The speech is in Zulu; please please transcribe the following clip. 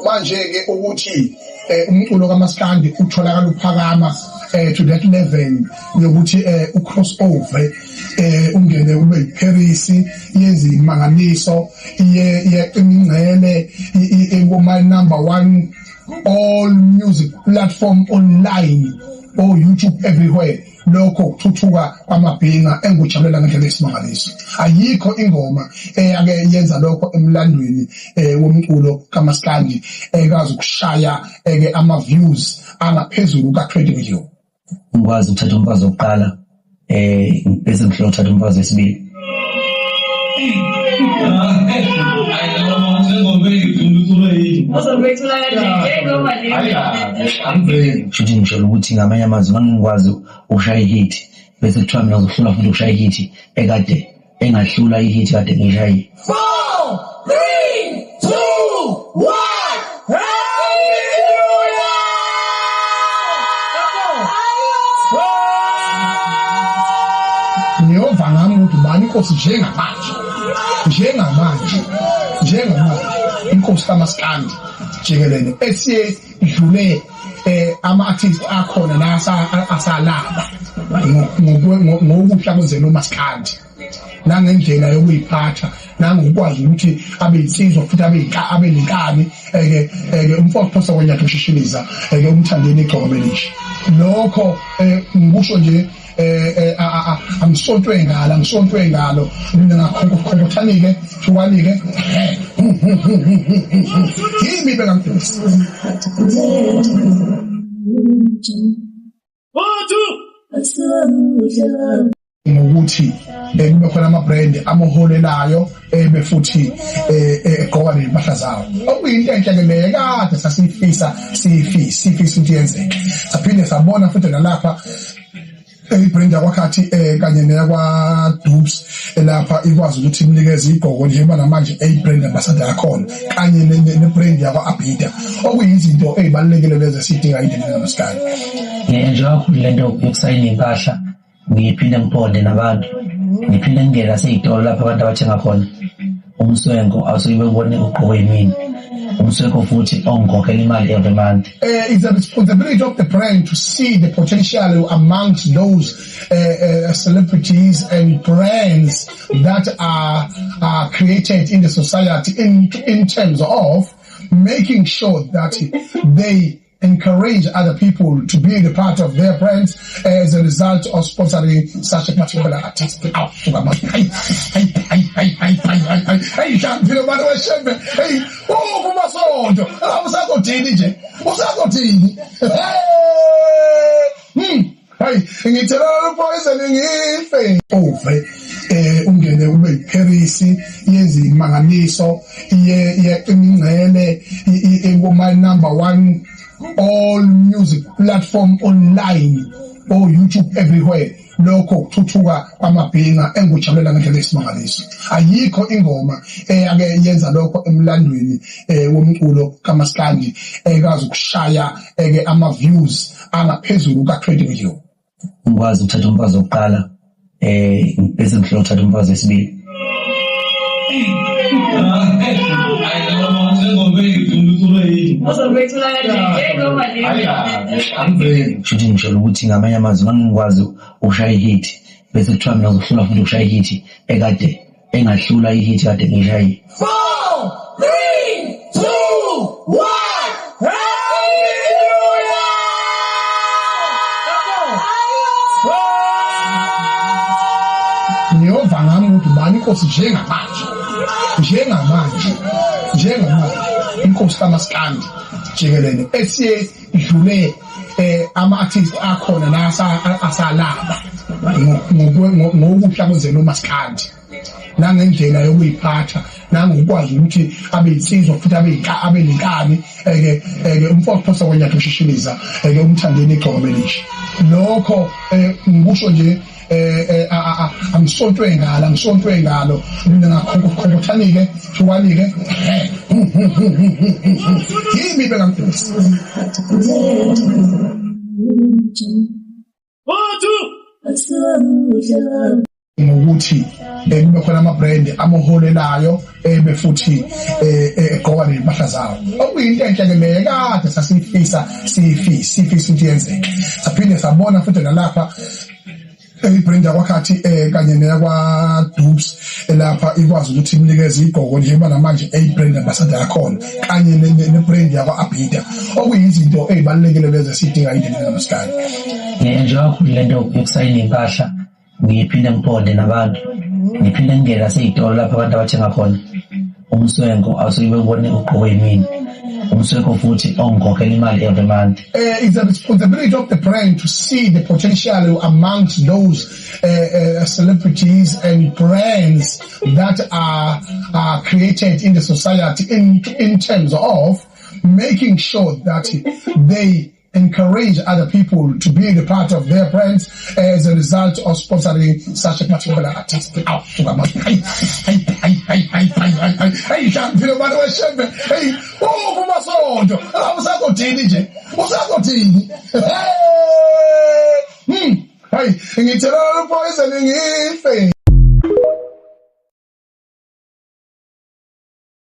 manje ke ukuthi umculo kaMaskandi utholakala uphakama to that level yokuthi ucrossover ungene ube iParis yenza imangaliso iye ingcele ingoma #1 all music platform online or YouTube everywhere. Lokho kuthuthuka kwamabhinga engujabulela ngendlela esimangaliso. Ayikho ingoma ake yenza lokho emlandweni womculo kaMaskandi ekazi ukushaya ama views angaphezulu ka20 million. Ngikwazi ukuthatha umfazi wokuqala bese ngihlola ukuthatha umfazi wesibili. Futhi ngisho ukuthi ngamanye amazwi ngangikwazi ukushaya ihit bese kuthiwa mina ngizohlula futhi ukushaya ihit ekade engahlula ihit kade ngishaya. 4 3 2 1 Ngiyova ngami ukuthi bani inkosi njengamanje inkosi kaMaskandi jikelele esiye idlule ama-artists akhona la asalaba ngokuhla kwenzela uMaskandi nangendlela yokuyiphatha nangokwazi ukuthi abe insizwa futhi abe nenkani umfowethu kwenyathu ushishiliza umthandeni egcokomelisha lokho ngikusho nje angisontwe ngalo mina ngakhonkothanike hlukanike yimi bekamfisi ngokuthi kube khona ama-brand amoholelayo befuthi egqoka nempahla zawo okuyinto enhle ke leyo kade sasifisa ukuthi yenzeke saphinde sabona futhi nalapha ibrand yakwaKhathi kanye neyakwa Dubs lapha ikwazi ukuthi imnikeze igqoko njengoba namanje ibrand ambassador yakhona kanye nebrand yakwa Abida okuyizinto ezibalekile lezi esidinga indlela kaMaskandi. Njengoba lento yokusayina impahla ngiphinde ngiponde nabantu ngiphinde ngingena seyitolo lapha abantu abathenga khona umswenko awusuke ubone ugqoke yimini umswenko futhi ongikhokhela imali every month. It's a responsibility of the brand to see the potential amongst those celebrities and brands that are created in the society in terms of making sure that they encourage other people to be the part of their brands as a result of sponsoring such a particular artist. Ngithela poison ngife over ungene ube iParis yenza imangaliso iye ingcele ingoma #1 all music platform online or YouTube everywhere. Lokho kuthuthuka kwamabhinga engujabulela ngendlela esimangaliso. Ayikho ingoma ake yenza lokho emlandweni womculo kaMaskandi ekazi ukushaya ama views angaphezulu ka20 million. Ngikwazi ukuthatha umfazi wokuqala bese ngihlola ukuthatha umfazi wesibili. Futhi ngisho ukuthi ngamanye amazwi ngangikwazi ukushaya ihit bese kuthiwa mina ngizohlula futhi ukushaya ihit ekade engahlula ihit kade ngishaya. 4 3 2 1 Ngiyova ngami ukuthi bani inkosi njengamanje inkosi kaMaskandi jikelele esiye idlule ama-artists akhona la asalaba ngokuhla kwenzela uMaskandi nangendlela yokuyiphatha nangokwazi ukuthi abe insizwa futhi abe nenkani umfowethu kwenyathu ushishiliza umthandeni egcokomelisha lokho ngikusho nje angisontwe ngalo mina ngakhonkothanike hlukanike yimi bekamfisi. ngokuthi kube khona ama-brand amoholelayo befuthi egqoka nempahla zawo. Okuyinto enhle ke leyo kade sasifisa ukuthi yenzeke. Saphinde sabona futhi nalapha ibrand yakwaKhathi kanye neyakwa Dupes lapha ikwazi ukuthi imnikeze igqoko njengoba namanje brand ambassador yakhona kanye nebrand yakwa Abida. Okuyizinto ezibalekile lezi esidinga indlela namaskani. Ngiyenza kakhulu lento yokusayina impahla. Ngiphinde ngiphonde nabantu, ngiphinde ngingena seyitolo lapha abantu abathenga khona. Umswenko awusuke bebone ugqoke yimini. Umswenko futhi ongikhokhela imali every month. It's a responsibility of the brand to see the potential amongst those celebrities and brands that are created in the society in terms of making sure that they encourage other people to be the part of their brands as a result of sponsoring such a particular artist. Hey, ngithela poison ngife